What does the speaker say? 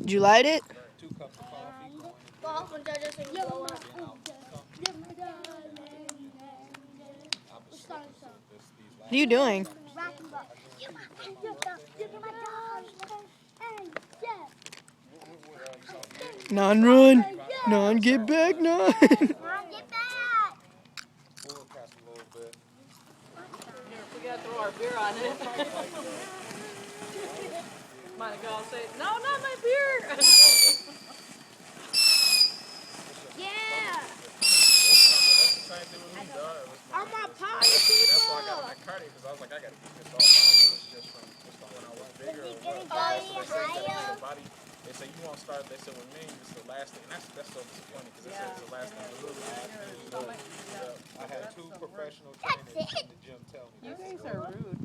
Did you light it? 2 cups of coffee. What are you doing? Non, run. Non, get back, non. Pour past a little bit. We gotta throw our beer on it. Monica will say, no, not my beer. Yeah. That's the same thing with me, dog. I'm my party That's people. why I got my cardio, because I was like, I got to keep this off. I don't know if it's just from when I was bigger or what. That's what they say, that body, they say you won't start, they said with men, it's the last thing. And that's so funny, because they say it's the last thing to lose. I had 2 professional trainers in the gym tell me You that. guys are rude.